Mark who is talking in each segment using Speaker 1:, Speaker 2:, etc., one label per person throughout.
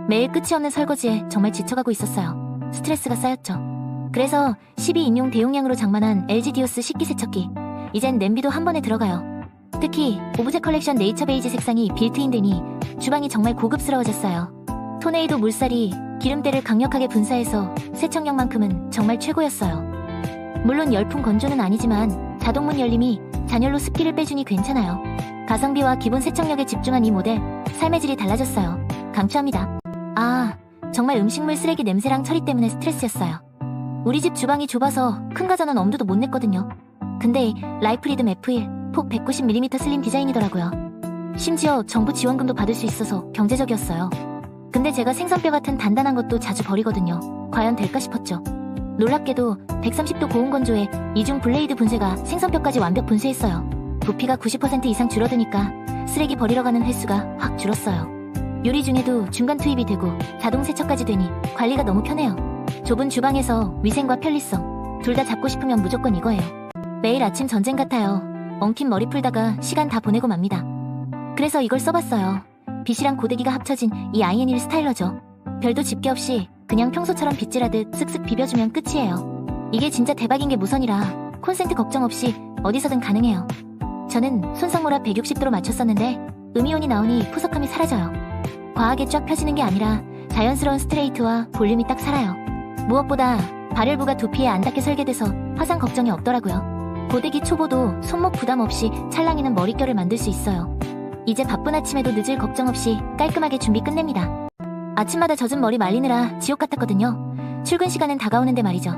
Speaker 1: 매일 끝이 없는 설거지에 정말 지쳐가고 있었어요. 스트레스가 쌓였죠. 그래서 12인용 대용량으로 장만한 LG 디오스 식기세척기. 이젠 냄비도 한 번에 들어가요. 특히 오브제 컬렉션 네이처 베이지 색상이 빌트인되니 주방이 정말 고급스러워졌어요. 토네이도 물살이 기름때를 강력하게 분사해서 세척력만큼은 정말 최고였어요. 물론 열풍 건조는 아니지만 자동문 열림이 잔열로 습기를 빼주니 괜찮아요. 가성비와 기본 세척력에 집중한 이 모델, 삶의 질이 달라졌어요. 강추합니다. 정말 음식물 쓰레기 냄새랑 처리 때문에 스트레스였어요. 우리 집 주방이 좁아서 큰 가전은 엄두도 못 냈거든요. 근데 라이프 리듬 F1, 폭 190mm 슬림 디자인이더라고요. 심지어 정부 지원금도 받을 수 있어서 경제적이었어요. 근데 제가 생선뼈 같은 단단한 것도 자주 버리거든요. 과연 될까 싶었죠. 놀랍게도 130도 고온 건조에 이중 블레이드 분쇄가 생선뼈까지 완벽 분쇄했어요. 부피가 90% 이상 줄어드니까 쓰레기 버리러 가는 횟수가 확 줄었어요. 요리 중에도 중간 투입이 되고 자동 세척까지 되니 관리가 너무 편해요. 좁은 주방에서 위생과 편리성 둘 다 잡고 싶으면 무조건 이거예요. 매일 아침 전쟁 같아요. 엉킨 머리 풀다가 시간 다 보내고 맙니다. 그래서 이걸 써봤어요. 빗이랑 고데기가 합쳐진 이 아이엔일 스타일러죠. 별도 집게 없이 그냥 평소처럼 빗질하듯 쓱쓱 비벼주면 끝이에요. 이게 진짜 대박인 게 무선이라 콘센트 걱정 없이 어디서든 가능해요. 저는 손상모라 160도로 맞췄었는데 음이온이 나오니 푸석함이 사라져요. 과하게 쫙 펴지는 게 아니라 자연스러운 스트레이트와 볼륨이 딱 살아요. 무엇보다 발열부가 두피에 안 닿게 설계돼서 화상 걱정이 없더라고요. 고데기 초보도 손목 부담 없이 찰랑이는 머릿결을 만들 수 있어요. 이제 바쁜 아침에도 늦을 걱정 없이 깔끔하게 준비 끝냅니다. 아침마다 젖은 머리 말리느라 지옥 같았거든요. 출근 시간은 다가오는데 말이죠.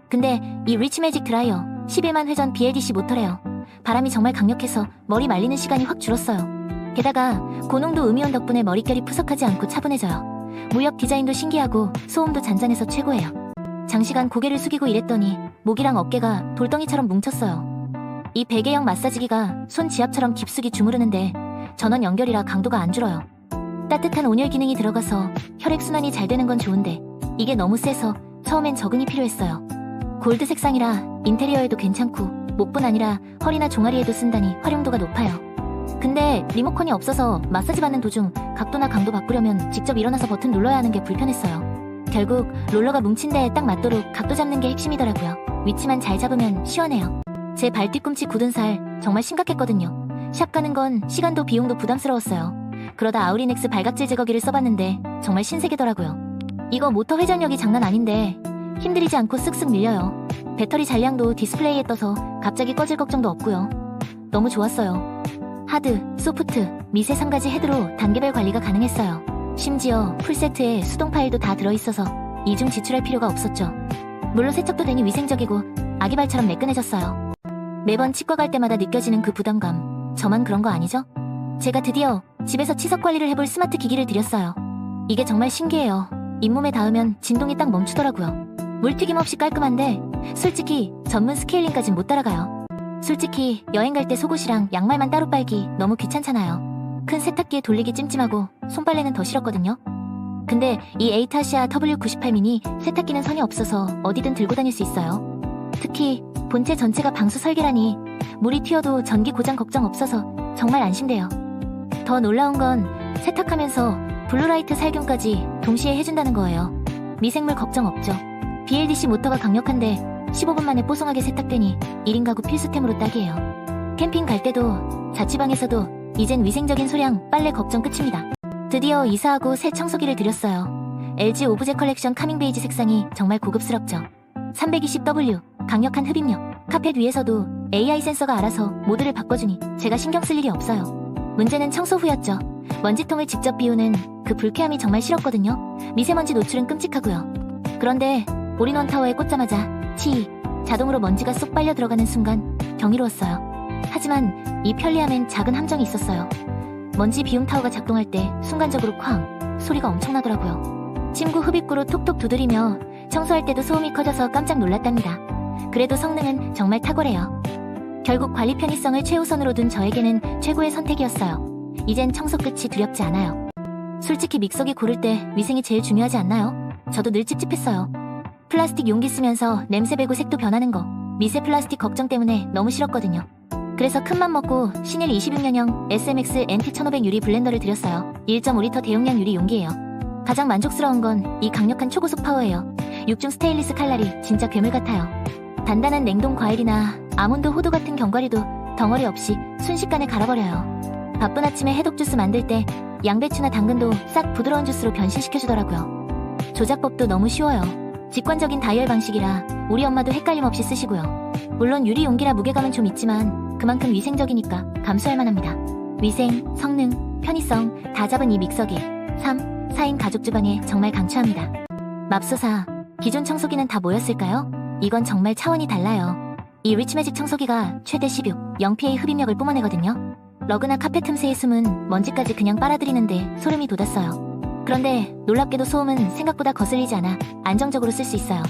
Speaker 1: 근데 이 리치 매직 드라이어 11만 회전 BLDC 모터래요. 바람이 정말 강력해서 머리 말리는 시간이 확 줄었어요. 게다가 고농도 음이온 덕분에 머릿결이 푸석하지 않고 차분해져요. 무역 디자인도 신기하고 소음도 잔잔해서 최고예요. 장시간 고개를 숙이고 일했더니 목이랑 어깨가 돌덩이처럼 뭉쳤어요. 이 베개형 마사지기가 손 지압처럼 깊숙이 주무르는데 전원 연결이라 강도가 안 줄어요. 따뜻한 온열 기능이 들어가서 혈액순환이 잘 되는 건 좋은데 이게 너무 세서 처음엔 적응이 필요했어요. 골드 색상이라 인테리어에도 괜찮고 목뿐 아니라 허리나 종아리에도 쓴다니 활용도가 높아요. 근데 리모컨이 없어서 마사지 받는 도중 각도나 강도 바꾸려면 직접 일어나서 버튼 눌러야 하는 게 불편했어요. 결국 롤러가 뭉친 데에 딱 맞도록 각도 잡는 게 핵심이더라고요. 위치만 잘 잡으면 시원해요. 제 발 뒤꿈치 굳은 살 정말 심각했거든요. 샵 가는 건 시간도 비용도 부담스러웠어요. 그러다 아우리넥스 발각질 제거기를 써봤는데 정말 신세계더라고요. 이거 모터 회전력이 장난 아닌데 힘들이지 않고 쓱쓱 밀려요. 배터리 잔량도 디스플레이에 떠서 갑자기 꺼질 걱정도 없고요. 너무 좋았어요. 하드, 소프트, 미세 3가지 헤드로 단계별 관리가 가능했어요. 심지어 풀세트에 수동 파일도 다 들어있어서 이중 지출할 필요가 없었죠. 물로 세척도 되니 위생적이고 아기발처럼 매끈해졌어요. 매번 치과 갈 때마다 느껴지는 그 부담감, 저만 그런 거 아니죠? 제가 드디어 집에서 치석 관리를 해볼 스마트 기기를 들였어요. 이게 정말 신기해요. 잇몸에 닿으면 진동이 딱 멈추더라고요. 물튀김 없이 깔끔한데 솔직히 전문 스케일링까진 못 따라가요. 솔직히 여행 갈 때 속옷이랑 양말만 따로 빨기 너무 귀찮잖아요. 큰 세탁기에 돌리기 찜찜하고 손빨래는 더 싫었거든요. 근데 이 에이타시아 W98 미니 세탁기는 선이 없어서 어디든 들고 다닐 수 있어요. 특히 본체 전체가 방수 설계라니 물이 튀어도 전기 고장 걱정 없어서 정말 안심돼요. 더 놀라운 건 세탁하면서 블루라이트 살균까지 동시에 해준다는 거예요. 미생물 걱정 없죠. BLDC 모터가 강력한데 15분 만에 뽀송하게 세탁되니 1인 가구 필수템으로 딱이에요. 캠핑 갈 때도 자취방에서도 이젠 위생적인 소량 빨래 걱정 끝입니다. 드디어 이사하고 새 청소기를 들였어요. LG 오브제 컬렉션 카밍 베이지 색상이 정말 고급스럽죠. 320W 강력한 흡입력. 카펫 위에서도 AI 센서가 알아서 모드를 바꿔주니 제가 신경 쓸 일이 없어요. 문제는 청소 후였죠. 먼지통을 직접 비우는 그 불쾌함이 정말 싫었거든요. 미세먼지 노출은 끔찍하고요. 그런데 올인원 타워에 꽂자마자 자동으로 먼지가 쏙 빨려 들어가는 순간 경이로웠어요. 하지만 이 편리함엔 작은 함정이 있었어요. 먼지 비움 타워가 작동할 때 순간적으로 쾅 소리가 엄청나더라고요. 침구 흡입구로 톡톡 두드리며 청소할 때도 소음이 커져서 깜짝 놀랐답니다. 그래도 성능은 정말 탁월해요. 결국 관리 편의성을 최우선으로 둔 저에게는 최고의 선택이었어요. 이젠 청소 끝이 두렵지 않아요. 솔직히 믹서기 고를 때 위생이 제일 중요하지 않나요? 저도 늘 찝찝했어요. 플라스틱 용기 쓰면서 냄새 배고 색도 변하는 거, 미세 플라스틱 걱정 때문에 너무 싫었거든요. 그래서 큰맘 먹고 신일 26년형 SMX NT1500 유리 블렌더를 들였어요. 1.5리터 대용량 유리 용기예요. 가장 만족스러운 건 이 강력한 초고속 파워예요. 6중 스테인리스 칼날이 진짜 괴물 같아요. 단단한 냉동 과일이나 아몬드 호두 같은 견과류도 덩어리 없이 순식간에 갈아버려요. 바쁜 아침에 해독 주스 만들 때 양배추나 당근도 싹 부드러운 주스로 변신시켜주더라고요. 조작법도 너무 쉬워요. 직관적인 다이얼 방식이라 우리 엄마도 헷갈림 없이 쓰시고요. 물론 유리 용기라 무게감은 좀 있지만 그만큼 위생적이니까 감수할 만합니다. 위생, 성능, 편의성 다 잡은 이 믹서기 3, 4인 가족 주방에 정말 강추합니다. 맙소사, 기존 청소기는 다 뭐였을까요? 이건 정말 차원이 달라요. 이 리치매직 청소기가 최대 16, 0pA 흡입력을 뿜어내거든요. 러그나 카펫 틈새에 숨은 먼지까지 그냥 빨아들이는데 소름이 돋았어요. 그런데 놀랍게도 소음은 생각보다 거슬리지 않아 안정적으로 쓸 수 있어요.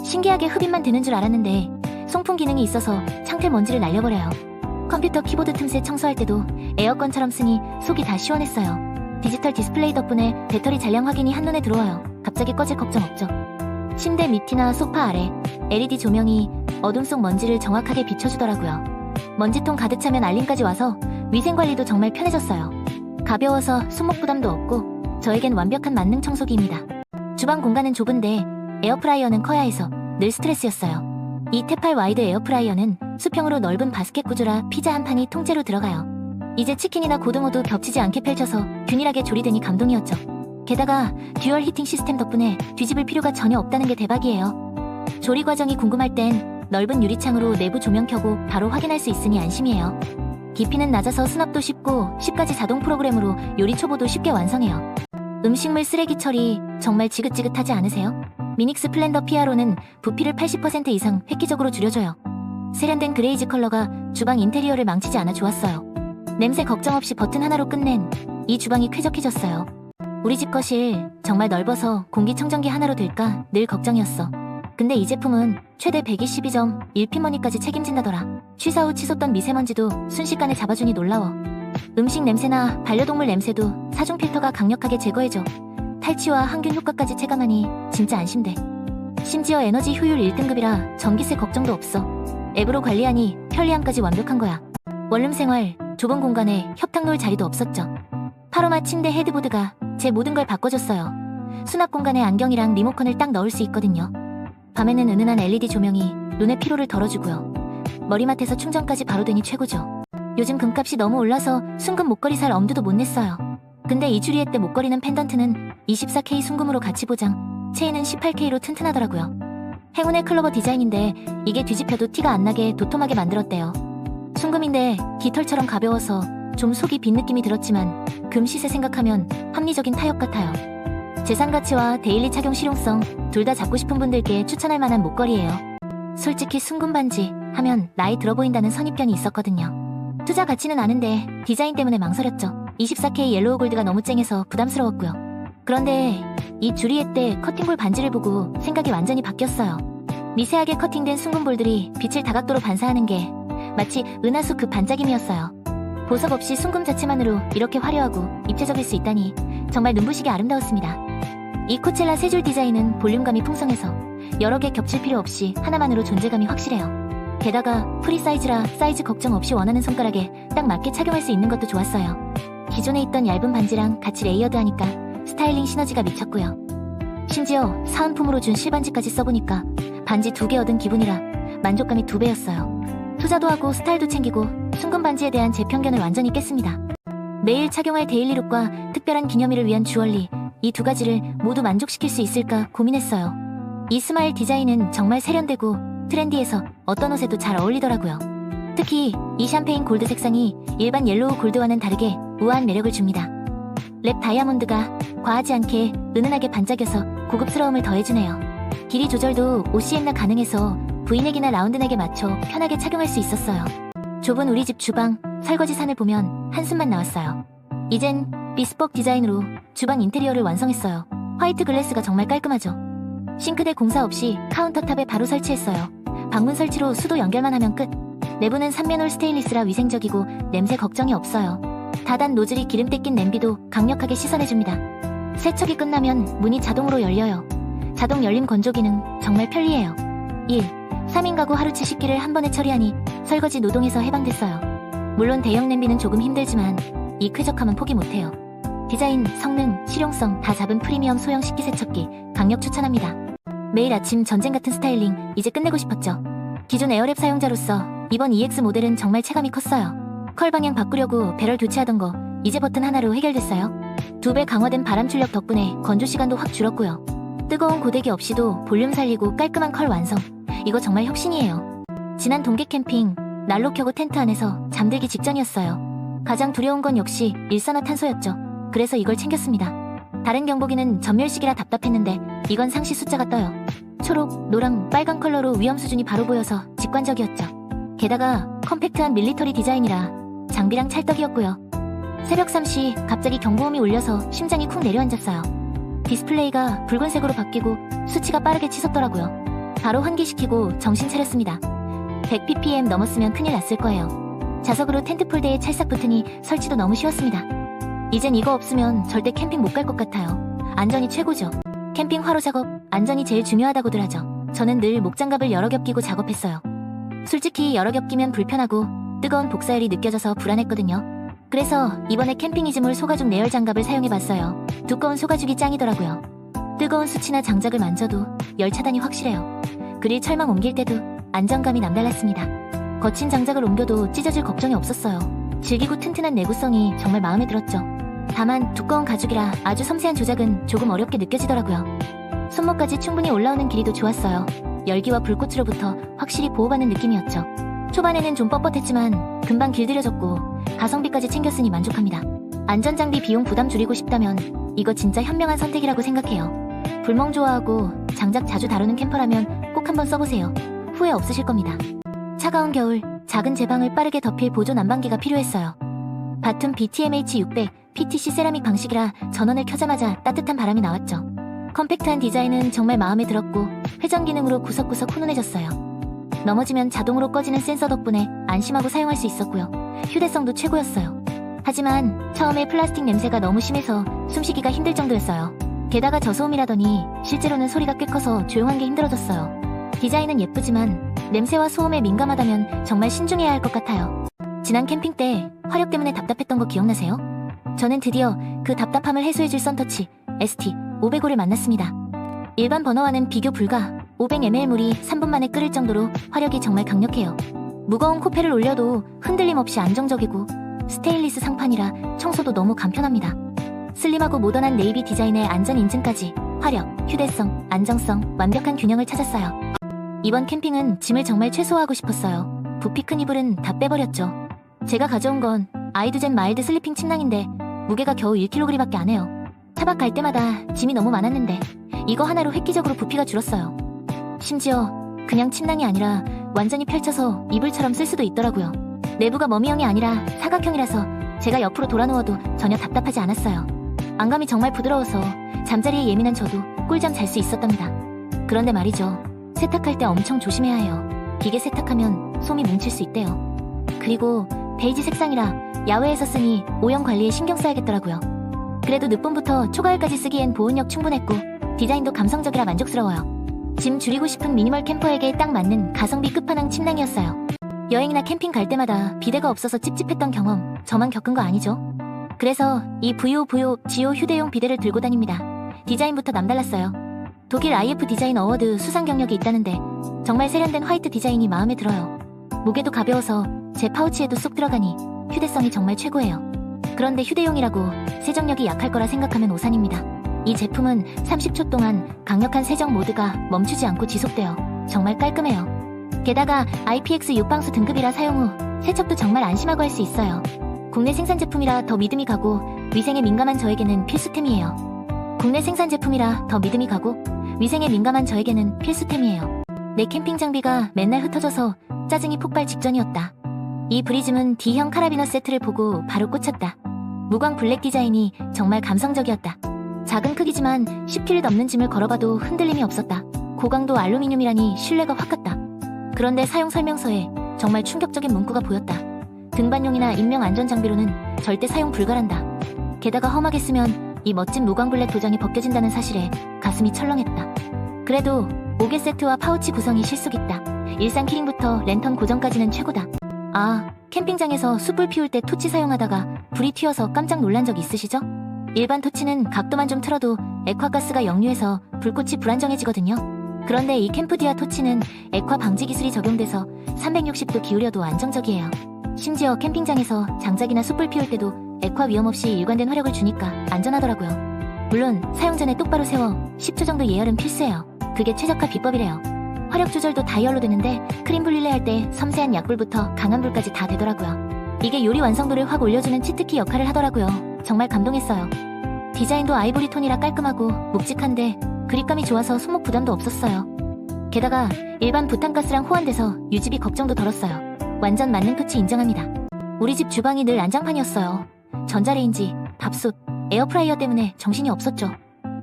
Speaker 1: 신기하게 흡입만 되는 줄 알았는데 송풍 기능이 있어서 창틀 먼지를 날려버려요. 컴퓨터 키보드 틈새 청소할 때도 에어건처럼 쓰니 속이 다 시원했어요. 디지털 디스플레이 덕분에 배터리 잔량 확인이 한눈에 들어와요. 갑자기 꺼질 걱정 없죠. 침대 밑이나 소파 아래 LED 조명이 어둠 속 먼지를 정확하게 비춰주더라고요. 먼지통 가득 차면 알림까지 와서 위생관리도 정말 편해졌어요. 가벼워서 손목 부담도 없고 저에겐 완벽한 만능 청소기입니다. 주방 공간은 좁은데 에어프라이어는 커야 해서 늘 스트레스였어요. 이 테팔 와이드 에어프라이어는 수평으로 넓은 바스켓 구조라 피자 한 판이 통째로 들어가요. 이제 치킨이나 고등어도 겹치지 않게 펼쳐서 균일하게 조리되니 감동이었죠. 게다가 듀얼 히팅 시스템 덕분에 뒤집을 필요가 전혀 없다는 게 대박이에요. 조리 과정이 궁금할 땐 넓은 유리창으로 내부 조명 켜고 바로 확인할 수 있으니 안심이에요. 깊이는 낮아서 수납도 쉽고 10가지 자동 프로그램으로 요리 초보도 쉽게 완성해요. 음식물 쓰레기 처리 정말 지긋지긋하지 않으세요? 미닉스 플랜더 피아로는 부피를 80% 이상 획기적으로 줄여줘요. 세련된 그레이지 컬러가 주방 인테리어를 망치지 않아 좋았어요. 냄새 걱정 없이 버튼 하나로 끝낸 이 주방이 쾌적해졌어요. 우리 집 거실 정말 넓어서 공기청정기 하나로 될까 늘 걱정이었어. 근데 이 제품은 최대 122점 1피머니까지 책임진다더라. 취사 후 치솟던 미세먼지도 순식간에 잡아주니 놀라워. 음식 냄새나 반려동물 냄새도 사중 필터가 강력하게 제거해줘. 탈취와 항균 효과까지 체감하니 진짜 안심돼. 심지어 에너지 효율 1등급이라 전기세 걱정도 없어. 앱으로 관리하니 편리함까지 완벽한 거야. 원룸 생활, 좁은 공간에 협탁 놓을 자리도 없었죠. 파로마 침대 헤드보드가 제 모든 걸 바꿔줬어요. 수납 공간에 안경이랑 리모컨을 딱 넣을 수 있거든요. 밤에는 은은한 LED 조명이 눈의 피로를 덜어주고요. 머리맡에서 충전까지 바로 되니 최고죠. 요즘 금값이 너무 올라서 순금 목걸이 살 엄두도 못 냈어요. 근데 이주리에 때 목걸이는 펜던트는 24K 순금으로 같이 보장, 체인은 18K로 튼튼하더라고요. 행운의 클로버 디자인인데 이게 뒤집혀도 티가 안 나게 도톰하게 만들었대요. 순금인데 깃털처럼 가벼워서 좀 속이 빈 느낌이 들었지만 금 시세 생각하면 합리적인 타협 같아요. 재산 가치와 데일리 착용 실용성 둘 다 잡고 싶은 분들께 추천할 만한 목걸이에요. 솔직히 순금 반지 하면 나이 들어 보인다는 선입견이 있었거든요. 투자 가치는 아는데 디자인 때문에 망설였죠. 24K 옐로우 골드가 너무 쨍해서 부담스러웠고요. 그런데 이 주리에 때 커팅볼 반지를 보고 생각이 완전히 바뀌었어요. 미세하게 커팅된 순금볼들이 빛을 다각도로 반사하는 게 마치 은하수 반짝임이었어요. 보석 없이 순금 자체만으로 이렇게 화려하고 입체적일 수 있다니 정말 눈부시게 아름다웠습니다. 이 코첼라 세 줄 디자인은 볼륨감이 풍성해서 여러 개 겹칠 필요 없이 하나만으로 존재감이 확실해요. 게다가 프리 사이즈라 사이즈 걱정 없이 원하는 손가락에 딱 맞게 착용할 수 있는 것도 좋았어요. 기존에 있던 얇은 반지랑 같이 레이어드하니까 스타일링 시너지가 미쳤고요. 심지어 사은품으로 준 실반지까지 써보니까 반지 2개 얻은 기분이라 만족감이 2배였어요. 투자도 하고 스타일도 챙기고 순금 반지에 대한 제 편견을 완전히 깼습니다. 매일 착용할 데일리룩과 특별한 기념일을 위한 주얼리 이 두 가지를 모두 만족시킬 수 있을까 고민했어요. 이 스마일 디자인은 정말 세련되고 트렌디해서 어떤 옷에도 잘 어울리더라고요. 특히 이 샴페인 골드 색상이 일반 옐로우 골드와는 다르게 우아한 매력을 줍니다. 랩 다이아몬드가 과하지 않게 은은하게 반짝여서 고급스러움을 더해주네요. 길이 조절도 OCM나 가능해서 V넥이나 라운드넥에 맞춰 편하게 착용할 수 있었어요. 좁은 우리 집 주방 설거지 산을 보면 한숨만 나왔어요. 이젠 비스폭 디자인으로 주방 인테리어를 완성했어요. 화이트 글래스가 정말 깔끔하죠. 싱크대 공사 없이 카운터탑에 바로 설치했어요. 방문 설치로 수도 연결만 하면 끝. 내부는 3맨홀 스테인리스라 위생적이고 냄새 걱정이 없어요. 다단 노즐이 기름때 낀 냄비도 강력하게 씻어내줍니다. 세척이 끝나면 문이 자동으로 열려요. 자동 열림 건조 기능 정말 편리해요. 1. 3인 가구 하루치 식기를 한 번에 처리하니 설거지 노동에서 해방됐어요. 물론 대형 냄비는 조금 힘들지만 이 쾌적함은 포기 못해요. 디자인, 성능, 실용성 다 잡은 프리미엄 소형 식기세척기 강력 추천합니다. 매일 아침 전쟁 같은 스타일링 이제 끝내고 싶었죠. 기존 에어랩 사용자로서 이번 EX 모델은 정말 체감이 컸어요. 컬 방향 바꾸려고 배럴 교체하던 거 이제 버튼 하나로 해결됐어요. 2배 강화된 바람 출력 덕분에 건조 시간도 확 줄었고요. 뜨거운 고데기 없이도 볼륨 살리고 깔끔한 컬 완성. 이거 정말 혁신이에요. 지난 동계 캠핑 난로 켜고 텐트 안에서 잠들기 직전이었어요. 가장 두려운 건 역시 일산화탄소였죠. 그래서 이걸 챙겼습니다. 다른 경보기는 전멸식이라 답답했는데 이건 상시 숫자가 떠요. 초록, 노랑, 빨간 컬러로 위험 수준이 바로 보여서 직관적이었죠. 게다가 컴팩트한 밀리터리 디자인이라 장비랑 찰떡이었고요. 새벽 3시 갑자기 경보음이 울려서 심장이 쿵 내려앉았어요. 디스플레이가 붉은색으로 바뀌고 수치가 빠르게 치솟더라고요. 바로 환기시키고 정신 차렸습니다. 100ppm 넘었으면 큰일 났을 거예요. 자석으로 텐트 폴대에 찰싹 붙으니 설치도 너무 쉬웠습니다. 이젠 이거 없으면 절대 캠핑 못 갈 것 같아요. 안전이 최고죠. 캠핑 화로 작업, 안전이 제일 중요하다고들 하죠. 저는 늘 목장갑을 여러 겹 끼고 작업했어요. 솔직히 여러 겹 끼면 불편하고 뜨거운 복사열이 느껴져서 불안했거든요. 그래서 이번에 캠핑이즈몰 소가죽 내열 장갑을 사용해봤어요. 두꺼운 소가죽이 짱이더라고요. 뜨거운 수치나 장작을 만져도 열 차단이 확실해요. 그릴 철망 옮길 때도 안정감이 남달랐습니다. 거친 장작을 옮겨도 찢어질 걱정이 없었어요. 질기고 튼튼한 내구성이 정말 마음에 들었죠. 다만 두꺼운 가죽이라 아주 섬세한 조작은 조금 어렵게 느껴지더라고요. 손목까지 충분히 올라오는 길이도 좋았어요. 열기와 불꽃으로부터 확실히 보호받는 느낌이었죠. 초반에는 좀 뻣뻣했지만 금방 길들여졌고 가성비까지 챙겼으니 만족합니다. 안전장비 비용 부담 줄이고 싶다면 이거 진짜 현명한 선택이라고 생각해요. 불멍 좋아하고 장작 자주 다루는 캠퍼라면 꼭 한번 써보세요. 후회 없으실 겁니다. 차가운 겨울, 작은 제방을 빠르게 덮일 보조 난방기가 필요했어요. 바툼 BTMH600 PTC 세라믹 방식이라 전원을 켜자마자 따뜻한 바람이 나왔죠. 컴팩트한 디자인은 정말 마음에 들었고 회전 기능으로 구석구석 훈훈해졌어요. 넘어지면 자동으로 꺼지는 센서 덕분에 안심하고 사용할 수 있었고요. 휴대성도 최고였어요. 하지만 처음에 플라스틱 냄새가 너무 심해서 숨쉬기가 힘들 정도였어요. 게다가 저소음이라더니 실제로는 소리가 꽤 커서 조용한 게 힘들어졌어요. 디자인은 예쁘지만 냄새와 소음에 민감하다면 정말 신중해야 할 것 같아요. 지난 캠핑 때 화력 때문에 답답했던 거 기억나세요? 저는 드디어 그 답답함을 해소해줄 썬터치 ST500호를 만났습니다. 일반 버너와는 비교 불가. 500ml 물이 3분 만에 끓을 정도로 화력이 정말 강력해요. 무거운 코펠을 올려도 흔들림 없이 안정적이고 스테인리스 상판이라 청소도 너무 간편합니다. 슬림하고 모던한 네이비 디자인의 안전 인증까지 화력, 휴대성, 안정성 완벽한 균형을 찾았어요. 이번 캠핑은 짐을 정말 최소화하고 싶었어요. 부피 큰 이불은 다 빼버렸죠. 제가 가져온 건 아이두젠 마일드 슬리핑 침낭인데 무게가 겨우 1kg밖에 안 해요. 차박 갈 때마다 짐이 너무 많았는데 이거 하나로 획기적으로 부피가 줄었어요. 심지어 그냥 침낭이 아니라 완전히 펼쳐서 이불처럼 쓸 수도 있더라고요. 내부가 머미형이 아니라 사각형이라서 제가 옆으로 돌아 누워도 전혀 답답하지 않았어요. 안감이 정말 부드러워서 잠자리에 예민한 저도 꿀잠 잘 수 있었답니다. 그런데 말이죠. 세탁할 때 엄청 조심해야 해요. 기계 세탁하면 솜이 뭉칠 수 있대요. 그리고 베이지 색상이라 야외에서 쓰니 오염 관리에 신경 써야겠더라고요. 그래도 늦봄부터 초가을까지 쓰기엔 보온력 충분했고 디자인도 감성적이라 만족스러워요. 짐 줄이고 싶은 미니멀 캠퍼에게 딱 맞는 가성비 끝판왕 침낭이었어요. 여행이나 캠핑 갈 때마다 비데가 없어서 찝찝했던 경험 저만 겪은 거 아니죠? 그래서 이 VO 지오 휴대용 비데를 들고 다닙니다. 디자인부터 남달랐어요. 독일 IF 디자인 어워드 수상 경력이 있다는데 정말 세련된 화이트 디자인이 마음에 들어요. 무게도 가벼워서 제 파우치에도 쏙 들어가니 휴대성이 정말 최고예요. 그런데 휴대용이라고 세정력이 약할 거라 생각하면 오산입니다. 이 제품은 30초 동안 강력한 세정 모드가 멈추지 않고 지속되어 정말 깔끔해요. 게다가 IPX 6방수 등급이라 사용 후 세척도 정말 안심하고 할 수 있어요. 국내 생산 제품이라 더 믿음이 가고 위생에 민감한 저에게는 필수템이에요. 국내 생산 제품이라 더 믿음이 가고 위생에 민감한 저에게는 필수템이에요. 내 캠핑 장비가 맨날 흩어져서 짜증이 폭발 직전이었다. 이 브리즘은 D형 카라비너 세트를 보고 바로 꽂혔다. 무광 블랙 디자인이 정말 감성적이었다. 작은 크기지만 10kg 넘는 짐을 걸어봐도 흔들림이 없었다. 고강도 알루미늄이라니 신뢰가 확 갔다. 그런데 사용 설명서에 정말 충격적인 문구가 보였다. 등반용이나 인명 안전 장비로는 절대 사용 불가란다. 게다가 험하게 쓰면 이 멋진 무광 블랙 도장이 벗겨진다는 사실에 가슴이 철렁했다. 그래도 5개 세트와 파우치 구성이 실속 있다. 일상 키링부터 랜턴 고정까지는 최고다. 아, 캠핑장에서 숯불 피울 때 토치 사용하다가 불이 튀어서 깜짝 놀란 적 있으시죠? 일반 토치는 각도만 좀 틀어도 액화가스가 역류해서 불꽃이 불안정해지거든요. 그런데 이 캠프디아 토치는 액화 방지 기술이 적용돼서 360도 기울여도 안정적이에요. 심지어 캠핑장에서 장작이나 숯불 피울 때도 액화 위험 없이 일관된 화력을 주니까 안전하더라고요. 물론 사용 전에 똑바로 세워 10초 정도 예열은 필수예요. 그게 최적화 비법이래요. 화력 조절도 다이얼로 되는데 크림 불릴레 할 때 섬세한 약불부터 강한 불까지 다 되더라고요. 이게 요리 완성도를 확 올려주는 치트키 역할을 하더라고요. 정말 감동했어요. 디자인도 아이보리 톤이라 깔끔하고 묵직한데 그립감이 좋아서 손목 부담도 없었어요. 게다가 일반 부탄가스랑 호환돼서 유지비 걱정도 덜었어요. 완전 만능 토치 인정합니다. 우리 집 주방이 늘 난장판이었어요. 전자레인지, 밥솥, 에어프라이어 때문에 정신이 없었죠.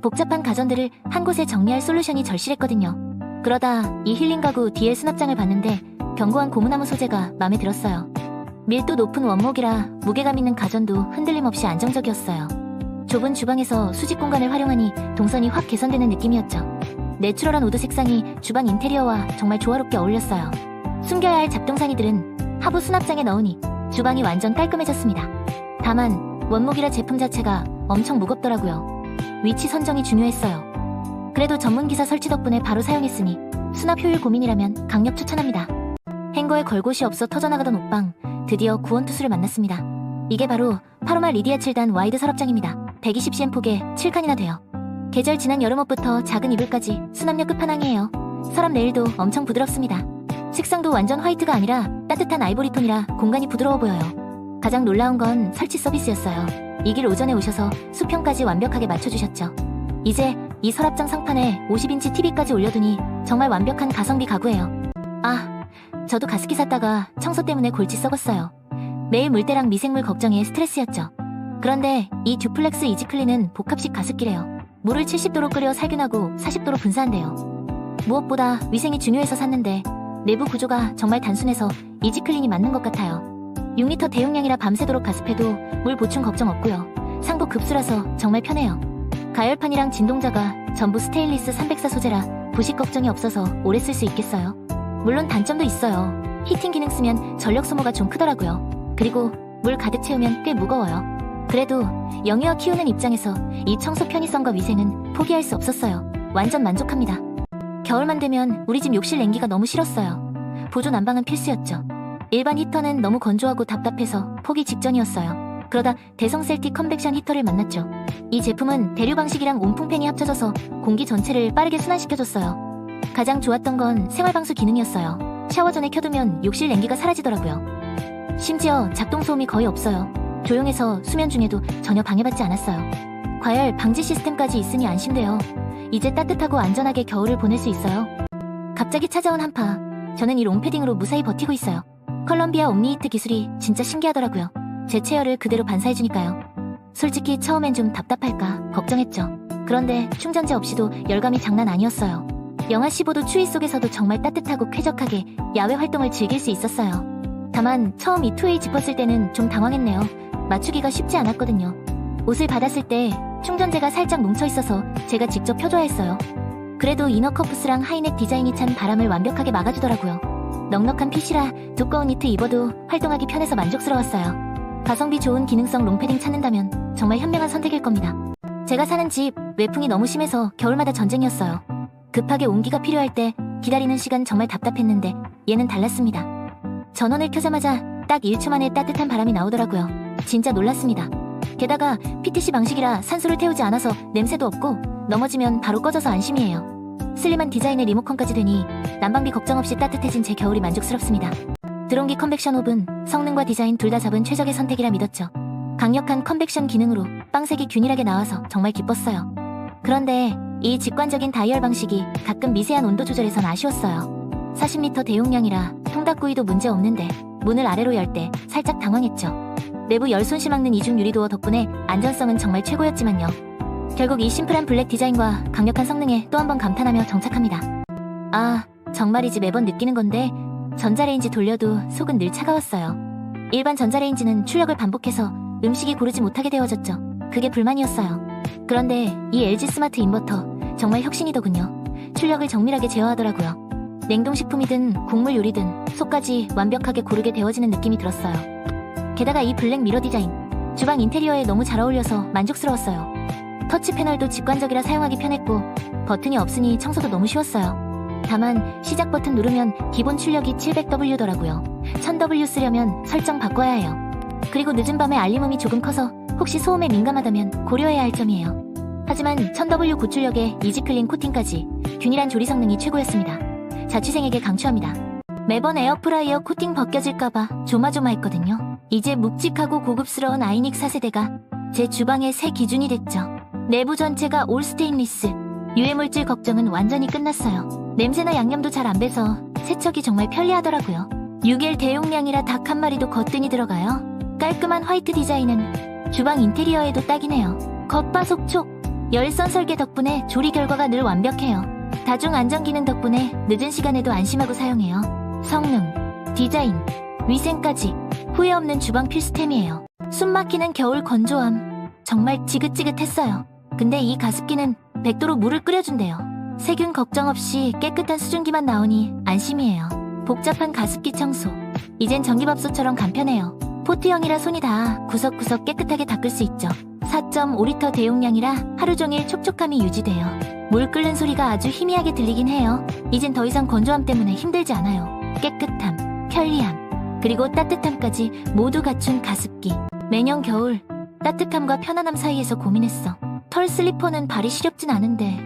Speaker 1: 복잡한 가전들을 한 곳에 정리할 솔루션이 절실했거든요. 그러다 이 힐링 가구 DL 수납장을 봤는데 견고한 고무나무 소재가 마음에 들었어요. 밀도 높은 원목이라 무게감 있는 가전도 흔들림 없이 안정적이었어요. 좁은 주방에서 수직 공간을 활용하니 동선이 확 개선되는 느낌이었죠. 내추럴한 우드 색상이 주방 인테리어와 정말 조화롭게 어울렸어요. 숨겨야 할 잡동사니들은 하부 수납장에 넣으니 주방이 완전 깔끔해졌습니다. 다만 원목이라 제품 자체가 엄청 무겁더라고요. 위치 선정이 중요했어요. 그래도 전문기사 설치 덕분에 바로 사용했으니 수납 효율 고민이라면 강력 추천합니다. 행거에 걸 곳이 없어 터져나가던 옷방, 드디어 구원투수를 만났습니다. 이게 바로 파로마 리디아 7단 와이드 서랍장입니다. 120cm 폭에 7칸이나 돼요. 계절 지난 여름옷부터 작은 이불까지 수납력 끝판왕이에요. 서랍 레일도 엄청 부드럽습니다. 색상도 완전 화이트가 아니라 따뜻한 아이보리 톤이라 공간이 부드러워 보여요. 가장 놀라운 건 설치 서비스였어요. 이 길 오전에 오셔서 수평까지 완벽하게 맞춰주셨죠. 이제 이 서랍장 상판에 50인치 TV까지 올려두니 정말 완벽한 가성비 가구예요. 아, 저도 가습기 샀다가 청소 때문에 골치 썩었어요. 매일 물때랑 미생물 걱정에 스트레스였죠. 그런데 이 듀플렉스 이지클린은 복합식 가습기래요. 물을 70도로 끓여 살균하고 40도로 분사한대요. 무엇보다 위생이 중요해서 샀는데 내부 구조가 정말 단순해서 이지클린이 맞는 것 같아요. 6리터 대용량이라 밤새도록 가습해도 물 보충 걱정 없고요. 상부 급수라서 정말 편해요. 가열판이랑 진동자가 전부 스테인리스 304 소재라 부식 걱정이 없어서 오래 쓸 수 있겠어요. 물론 단점도 있어요. 히팅 기능 쓰면 전력 소모가 좀 크더라고요. 그리고 물 가득 채우면 꽤 무거워요. 그래도 영유아 키우는 입장에서 이 청소 편의성과 위생은 포기할 수 없었어요. 완전 만족합니다. 겨울만 되면 우리 집 욕실 냉기가 너무 싫었어요. 보조 난방은 필수였죠. 일반 히터는 너무 건조하고 답답해서 포기 직전이었어요. 그러다 대성 셀틱 컨벡션 히터를 만났죠. 이 제품은 대류 방식이랑 온풍팬이 합쳐져서 공기 전체를 빠르게 순환시켜줬어요. 가장 좋았던 건 생활방수 기능이었어요. 샤워 전에 켜두면 욕실 냉기가 사라지더라고요. 심지어 작동 소음이 거의 없어요. 조용해서 수면 중에도 전혀 방해받지 않았어요. 과열 방지 시스템까지 있으니 안심돼요. 이제 따뜻하고 안전하게 겨울을 보낼 수 있어요. 갑자기 찾아온 한파. 저는 이 롱패딩으로 무사히 버티고 있어요. 컬럼비아 옴니히트 기술이 진짜 신기하더라고요. 제 체열을 그대로 반사해주니까요. 솔직히 처음엔 좀 답답할까 걱정했죠. 그런데 충전재 없이도 열감이 장난 아니었어요. 영하 15도 추위 속에서도 정말 따뜻하고 쾌적하게 야외 활동을 즐길 수 있었어요. 다만 처음 이 투웨이 짚었을 때는 좀 당황했네요. 맞추기가 쉽지 않았거든요. 옷을 받았을 때 충전재가 살짝 뭉쳐있어서 제가 직접 펴줘야 했어요. 그래도 이너커프스랑 하이넥 디자인이 찬 바람을 완벽하게 막아주더라고요. 넉넉한 핏이라 두꺼운 니트 입어도 활동하기 편해서 만족스러웠어요. 가성비 좋은 기능성 롱패딩 찾는다면 정말 현명한 선택일 겁니다. 제가 사는 집 외풍이 너무 심해서 겨울마다 전쟁이었어요. 급하게 온기가 필요할 때 기다리는 시간 정말 답답했는데 얘는 달랐습니다. 전원을 켜자마자 딱 1초 만에 따뜻한 바람이 나오더라고요. 진짜 놀랐습니다. 게다가 PTC 방식이라 산소를 태우지 않아서 냄새도 없고 넘어지면 바로 꺼져서 안심이에요. 슬림한 디자인의 리모컨까지 되니 난방비 걱정 없이 따뜻해진 제 겨울이 만족스럽습니다. 드론기 컨벡션 오븐, 성능과 디자인 둘 다 잡은 최적의 선택이라 믿었죠. 강력한 컨벡션 기능으로 빵색이 균일하게 나와서 정말 기뻤어요. 그런데 이 직관적인 다이얼 방식이 가끔 미세한 온도 조절에선 아쉬웠어요. 40리터 대용량이라 통닭구이도 문제 없는데 문을 아래로 열 때 살짝 당황했죠. 내부 열 손실 막는 이중 유리도어 덕분에 안전성은 정말 최고였지만요. 결국 이 심플한 블랙 디자인과 강력한 성능에 또 한 번 감탄하며 정착합니다. 아, 정말이지 매번 느끼는 건데 전자레인지 돌려도 속은 늘 차가웠어요. 일반 전자레인지는 출력을 반복해서 음식이 고르지 못하게 되어졌죠. 그게 불만이었어요. 그런데 이 LG 스마트 인버터 정말 혁신이더군요. 출력을 정밀하게 제어하더라고요. 냉동식품이든 국물 요리든 속까지 완벽하게 고르게 데워지는 느낌이 들었어요. 게다가 이 블랙 미러 디자인, 주방 인테리어에 너무 잘 어울려서 만족스러웠어요. 터치 패널도 직관적이라 사용하기 편했고 버튼이 없으니 청소도 너무 쉬웠어요. 다만 시작 버튼 누르면 기본 출력이 700W더라고요. 1000W 쓰려면 설정 바꿔야 해요. 그리고 늦은 밤에 알림음이 조금 커서 혹시 소음에 민감하다면 고려해야 할 점이에요. 하지만 1000W 고출력에 이지클린 코팅까지 균일한 조리 성능이 최고였습니다. 자취생에게 강추합니다. 매번 에어프라이어 코팅 벗겨질까봐 조마조마했거든요. 이제 묵직하고 고급스러운 아이닉 4세대가 제 주방의 새 기준이 됐죠. 내부 전체가 올 스테인리스. 유해물질 걱정은 완전히 끝났어요. 냄새나 양념도 잘 안 배서 세척이 정말 편리하더라고요. 6L 대용량이라 닭 한 마리도 거뜬히 들어가요. 깔끔한 화이트 디자인은 주방 인테리어에도 딱이네요. 겉바속촉. 열선 설계 덕분에 조리 결과가 늘 완벽해요. 다중 안전 기능 덕분에 늦은 시간에도 안심하고 사용해요. 성능, 디자인, 위생까지 후회 없는 주방 필수템이에요. 숨막히는 겨울 건조함. 정말 지긋지긋했어요. 근데 이 가습기는 100도로 물을 끓여준대요. 세균 걱정 없이 깨끗한 수증기만 나오니 안심이에요. 복잡한 가습기 청소. 이젠 전기밥솥처럼 간편해요. 포트형이라 손이 다 구석구석 깨끗하게 닦을 수 있죠. 4.5리터 대용량이라 하루 종일 촉촉함이 유지돼요. 물 끓는 소리가 아주 희미하게 들리긴 해요. 이젠 더 이상 건조함 때문에 힘들지 않아요. 깨끗함, 편리함, 그리고 따뜻함까지 모두 갖춘 가습기. 매년 겨울 따뜻함과 편안함 사이에서 고민했어. 털 슬리퍼는 발이 시렵진 않은데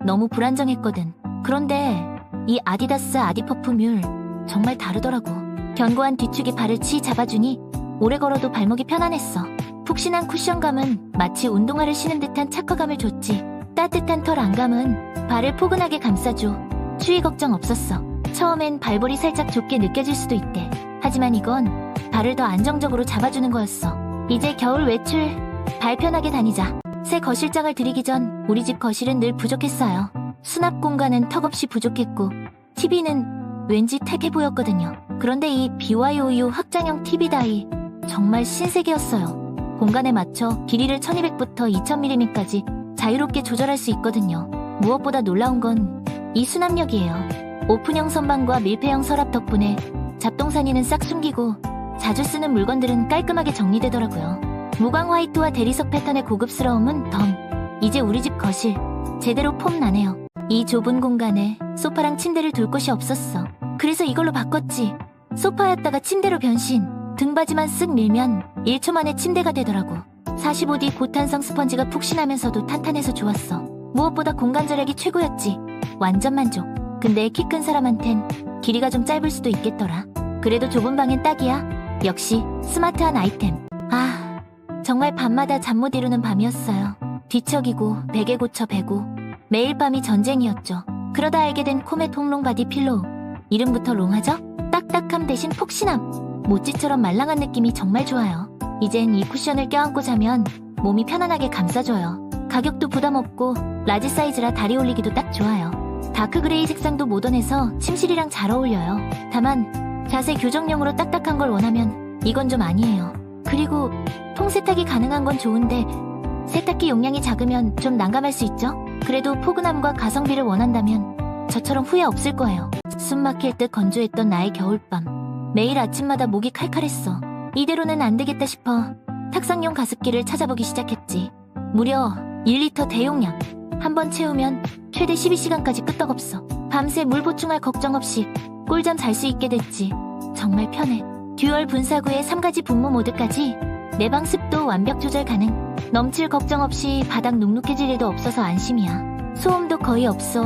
Speaker 1: 너무 불안정했거든. 그런데 이 아디다스 아디퍼프 뮬 정말 다르더라고. 견고한 뒤축이 발을 치 잡아주니 오래 걸어도 발목이 편안했어. 푹신한 쿠션감은 마치 운동화를 신은 듯한 착화감을 줬지. 따뜻한 털 안감은 발을 포근하게 감싸줘. 추위 걱정 없었어. 처음엔 발볼이 살짝 좁게 느껴질 수도 있대. 하지만 이건 발을 더 안정적으로 잡아주는 거였어. 이제 겨울 외출 발 편하게 다니자. 새 거실장을 들이기 전 우리 집 거실은 늘 부족했어요. 수납 공간은 턱없이 부족했고 TV는 왠지 퇴폐 보였거든요. 그런데 이 BYOU 확장형 TV 다이 정말 신세계였어요. 공간에 맞춰 길이를 1200부터 2000mm까지 자유롭게 조절할 수 있거든요. 무엇보다 놀라운 건 이 수납력이에요. 오픈형 선반과 밀폐형 서랍 덕분에 잡동사니는 싹 숨기고 자주 쓰는 물건들은 깔끔하게 정리되더라고요. 무광 화이트와 대리석 패턴의 고급스러움은 덤. 이제 우리 집 거실 제대로 폼 나네요. 이 좁은 공간에 소파랑 침대를 둘 곳이 없었어. 그래서 이걸로 바꿨지. 소파였다가 침대로 변신. 등받이만 쓱 밀면 1초 만에 침대가 되더라고. 45D 고탄성 스펀지가 푹신하면서도 탄탄해서 좋았어. 무엇보다 공간 절약이 최고였지. 완전 만족. 근데 키 큰 사람한텐 길이가 좀 짧을 수도 있겠더라. 그래도 좁은 방엔 딱이야. 역시 스마트한 아이템. 아, 정말 밤마다 잠 못 이루는 밤이었어요. 뒤척이고 베개 고쳐 베고 매일 밤이 전쟁이었죠. 그러다 알게 된 코멧 홈롱 바디 필로우. 이름부터 롱하죠? 딱딱함 대신 폭신함. 모찌처럼 말랑한 느낌이 정말 좋아요. 이젠 이 쿠션을 껴안고 자면 몸이 편안하게 감싸줘요. 가격도 부담없고 라지 사이즈라 다리 올리기도 딱 좋아요. 다크 그레이 색상도 모던해서 침실이랑 잘 어울려요. 다만 자세 교정용으로 딱딱한 걸 원하면 이건 좀 아니에요. 그리고 통세탁이 가능한 건 좋은데 세탁기 용량이 작으면 좀 난감할 수 있죠? 그래도 포근함과 가성비를 원한다면 저처럼 후회 없을 거예요. 숨 막힐 듯 건조했던 나의 겨울밤. 매일 아침마다 목이 칼칼했어. 이대로는 안 되겠다 싶어 탁상용 가습기를 찾아보기 시작했지. 무려 1리터 대용량. 한번 채우면 최대 12시간까지 끄떡없어. 밤새 물 보충할 걱정 없이 꿀잠 잘 수 있게 됐지. 정말 편해. 듀얼 분사구에 3가지 분무 모드까지. 내방 습도 완벽 조절 가능. 넘칠 걱정 없이 바닥 눅눅해질 일도 없어서 안심이야. 소음도 거의 없어.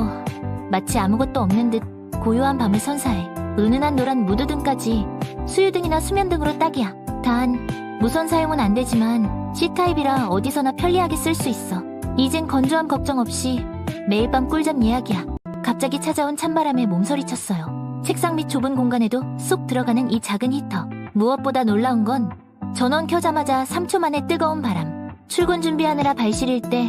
Speaker 1: 마치 아무것도 없는 듯 고요한 밤을 선사해. 은은한 노란 무드등까지 수유등이나 수면등으로 딱이야. 단 무선 사용은 안 되지만 C타입이라 어디서나 편리하게 쓸 수 있어. 이젠 건조함 걱정 없이 매일 밤 꿀잠 예약이야. 갑자기 찾아온 찬바람에 몸서리쳤어요. 책상 및 좁은 공간에도 쏙 들어가는 이 작은 히터. 무엇보다 놀라운 건 전원 켜자마자 3초 만에 뜨거운 바람. 출근 준비하느라 발 시릴 때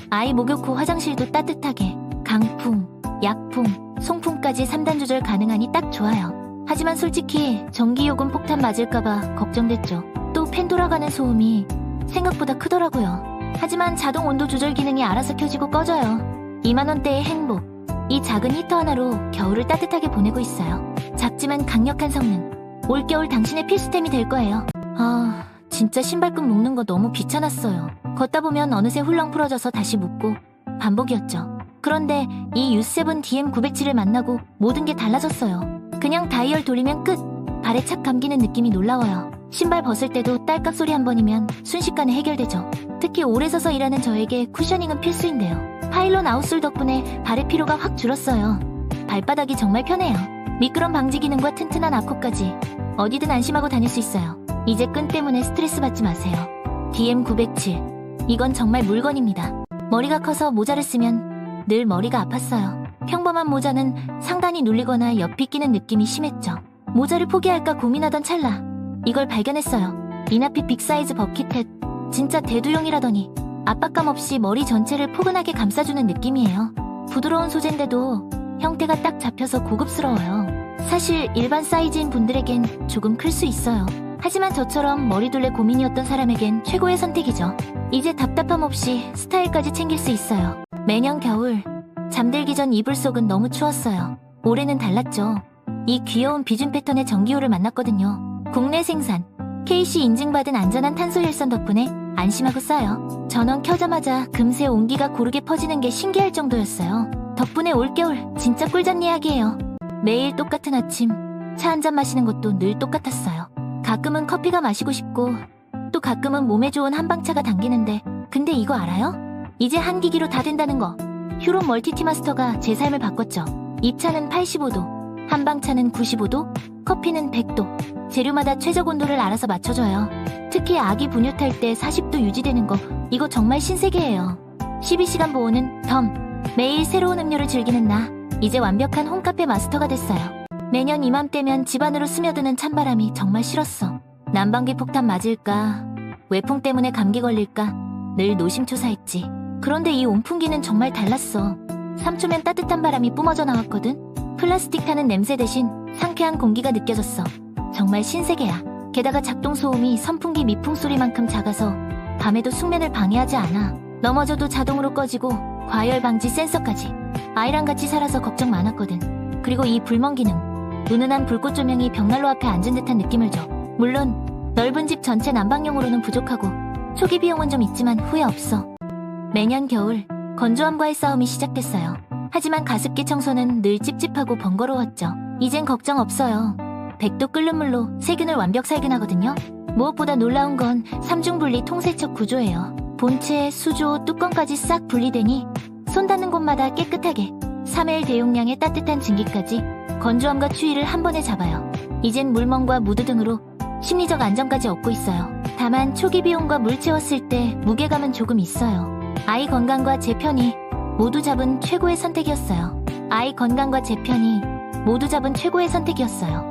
Speaker 1: 아이 목욕 후 화장실도 따뜻하게. 강풍, 약풍, 송풍까지 3단 조절 가능하니 딱 좋아요. 하지만 솔직히 전기요금 폭탄 맞을까봐 걱정됐죠. 또 팬 돌아가는 소음이 생각보다 크더라고요. 하지만 자동 온도 조절 기능이 알아서 켜지고 꺼져요. 2만원대의 행복. 이 작은 히터 하나로 겨울을 따뜻하게 보내고 있어요. 작지만 강력한 성능. 올겨울 당신의 필수템이 될 거예요. 진짜 신발끈 묶는 거 너무 귀찮았어요. 걷다 보면 어느새 훌렁 풀어져서 다시 묶고 반복이었죠. 그런데 이 U7 DM907을 만나고 모든 게 달라졌어요. 그냥 다이얼 돌리면 끝! 발에 착 감기는 느낌이 놀라워요. 신발 벗을 때도 딸깍 소리 한 번이면 순식간에 해결되죠. 특히 오래 서서 일하는 저에게 쿠셔닝은 필수인데요. 파일론 아웃솔 덕분에 발의 피로가 확 줄었어요. 발바닥이 정말 편해요. 미끄럼 방지 기능과 튼튼한 앞코까지 어디든 안심하고 다닐 수 있어요. 이제 끈 때문에 스트레스 받지 마세요. DM907 이건 정말 물건입니다. 머리가 커서 모자를 쓰면 늘 머리가 아팠어요. 평범한 모자는 상단이 눌리거나 옆이 끼는 느낌이 심했죠. 모자를 포기할까 고민하던 찰나 이걸 발견했어요. 이나핏 빅사이즈 버킷햇 진짜 대두용이라더니 압박감 없이 머리 전체를 포근하게 감싸주는 느낌이에요. 부드러운 소재인데도 형태가 딱 잡혀서 고급스러워요. 사실 일반 사이즈인 분들에겐 조금 클 수 있어요. 하지만 저처럼 머리둘레 고민이었던 사람에겐 최고의 선택이죠. 이제 답답함 없이 스타일까지 챙길 수 있어요. 매년 겨울 잠들기 전 이불 속은 너무 추웠어요. 올해는 달랐죠. 이 귀여운 비준 패턴의 전기호를 만났거든요. 국내 생산 KC 인증받은 안전한 탄소 혈선 덕분에 안심하고 써요. 전원 켜자마자 금세 온기가 고르게 퍼지는 게 신기할 정도였어요. 덕분에 올겨울 진짜 꿀잠 예약이에요. 매일 똑같은 아침 차 한 잔 마시는 것도 늘 똑같았어요. 가끔은 커피가 마시고 싶고 또 가끔은 몸에 좋은 한방차가 당기는데 근데 이거 알아요? 이제 한 기기로 다 된다는 거. 휴롬 멀티티 마스터가 제 삶을 바꿨죠. 입차는 85도, 한방차는 95도, 커피는 100도. 재료마다 최적 온도를 알아서 맞춰줘요. 특히 아기 분유탈 때 40도 유지되는 거 이거 정말 신세계예요. 12시간 보온은 덤. 매일 새로운 음료를 즐기는 나. 이제 완벽한 홈카페 마스터가 됐어요. 매년 이맘때면 집안으로 스며드는 찬바람이 정말 싫었어. 난방기 폭탄 맞을까? 외풍 때문에 감기 걸릴까? 늘 노심초사했지. 그런데 이 온풍기는 정말 달랐어. 3초면 따뜻한 바람이 뿜어져 나왔거든. 플라스틱 타는 냄새 대신 상쾌한 공기가 느껴졌어. 정말 신세계야. 게다가 작동 소음이 선풍기 미풍 소리만큼 작아서 밤에도 숙면을 방해하지 않아. 넘어져도 자동으로 꺼지고 과열 방지 센서까지. 아이랑 같이 살아서 걱정 많았거든. 그리고 이 불멍 기능. 은은한 불꽃 조명이 벽난로 앞에 앉은 듯한 느낌을 줘. 물론 넓은 집 전체 난방용으로는 부족하고 초기 비용은 좀 있지만 후회 없어. 매년 겨울 건조함과의 싸움이 시작됐어요. 하지만 가습기 청소는 늘 찝찝하고 번거로웠죠. 이젠 걱정 없어요. 100도 끓는 물로 세균을 완벽 살균하거든요. 무엇보다 놀라운 건 3중 분리 통세척 구조예요. 본체, 수조, 뚜껑까지 싹 분리되니 손 닿는 곳마다 깨끗하게 3L 대용량의 따뜻한 증기까지 건조함과 추위를 한 번에 잡아요. 이젠 물멍과 무드 등으로 심리적 안정까지 얻고 있어요. 다만 초기 비용과 물 채웠을 때 무게감은 조금 있어요. 아이 건강과 제 편이 모두 잡은 최고의 선택이었어요. 아이 건강과 제 편이 모두 잡은 최고의 선택이었어요.